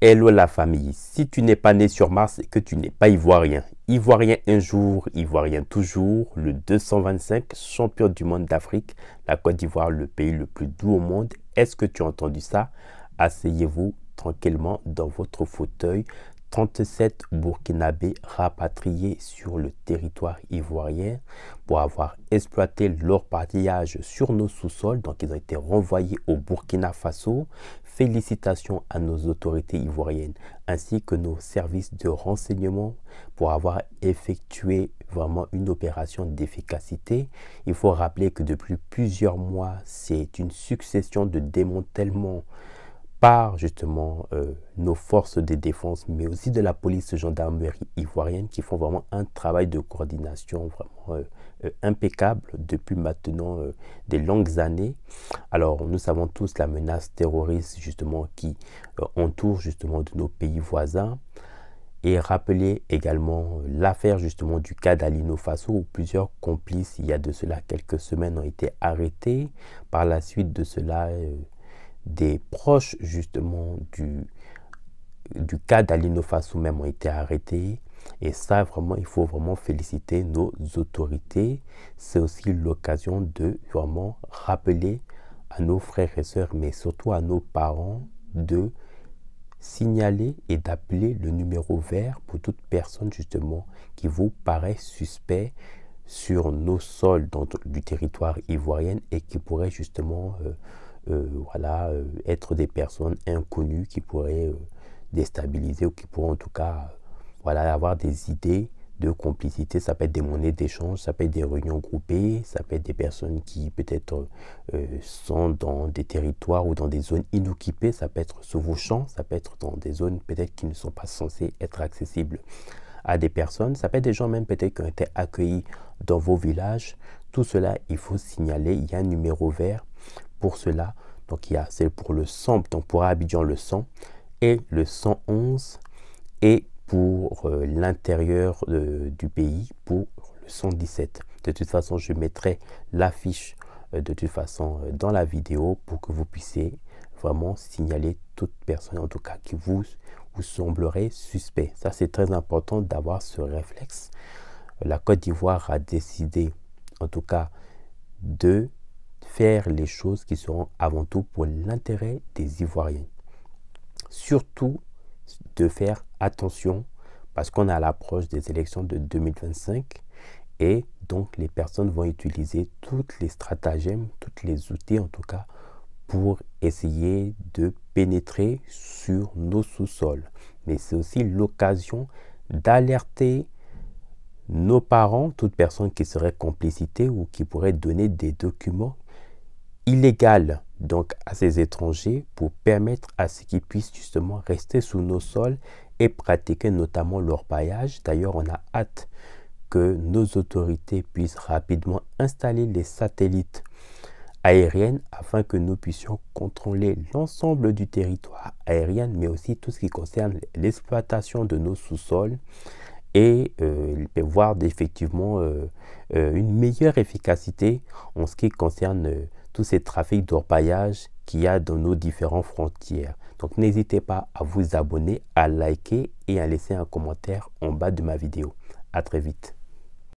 Hello la famille, si tu n'es pas né sur Mars et que tu n'es pas ivoirien, ivoirien un jour, ivoirien toujours, le 225 champion du monde d'Afrique, la Côte d'Ivoire, le pays le plus doux au monde, est-ce que tu as entendu ça? Asseyez-vous tranquillement dans votre fauteuil. 37 Burkinabés rapatriés sur le territoire ivoirien pour avoir exploité leur pillage sur nos sous-sols. Donc, ils ont été renvoyés au Burkina Faso. Félicitations à nos autorités ivoiriennes ainsi que nos services de renseignement pour avoir effectué vraiment une opération d'efficacité. Il faut rappeler que depuis plusieurs mois, c'est une succession de démantèlements par justement nos forces de défense, mais aussi de la police gendarmerie ivoirienne qui font vraiment un travail de coordination vraiment impeccable depuis maintenant des longues années. Alors nous savons tous la menace terroriste justement qui entoure justement de nos pays voisins. Et rappeler également l'affaire justement du cas d'Alino Faso où plusieurs complices il y a de cela quelques semaines ont été arrêtés. Par la suite de cela, des proches justement du cas d'Alino Faso même ont été arrêtés. Et ça, vraiment, il faut vraiment féliciter nos autorités. C'est aussi l'occasion de vraiment rappeler à nos frères et sœurs, mais surtout à nos parents, de signaler et d'appeler le numéro vert pour toute personne justement qui vous paraît suspect sur nos sols du territoire ivoirien et qui pourrait justement être des personnes inconnues qui pourraient déstabiliser ou qui pourraient en tout cas avoir des idées de complicité. Ça peut être des monnaies d'échange, ça peut être des réunions groupées, ça peut être des personnes qui peut-être sont dans des territoires ou dans des zones inoccupées, ça peut être sous vos champs, ça peut être dans des zones peut-être qui ne sont pas censées être accessibles à des personnes, ça peut être des gens même peut-être qui ont été accueillis dans vos villages. Tout cela, il faut signaler, il y a un numéro vert pour cela. Donc c'est pour le 100, donc pour Abidjan le 100 et le 111 et pour l'intérieur du pays pour le 117. De toute façon, je mettrai l'affiche de toute façon dans la vidéo pour que vous puissiez vraiment signaler toute personne en tout cas qui vous semblerait suspect. Ça, c'est très important d'avoir ce réflexe. La Côte d'Ivoire a décidé en tout cas de faire les choses qui seront avant tout pour l'intérêt des Ivoiriens. Surtout de faire attention parce qu'on est à l'approche des élections de 2025 et donc les personnes vont utiliser toutes les stratagèmes, tous les outils en tout cas pour essayer de pénétrer sur nos sous-sols. Mais c'est aussi l'occasion d'alerter nos parents, toute personne qui serait complicité ou qui pourrait donner des documents illégaux donc à ces étrangers pour permettre à ce qu'ils puissent justement rester sous nos sols et pratiquer notamment leur paillage. D'ailleurs, on a hâte que nos autorités puissent rapidement installer les satellites aériennes afin que nous puissions contrôler l'ensemble du territoire aérien, mais aussi tout ce qui concerne l'exploitation de nos sous-sols et voir effectivement une meilleure efficacité en ce qui concerne tous ces trafics d'orpaillage qu'il y a dans nos différentes frontières. Donc n'hésitez pas à vous abonner, à liker et à laisser un commentaire en bas de ma vidéo. À très vite.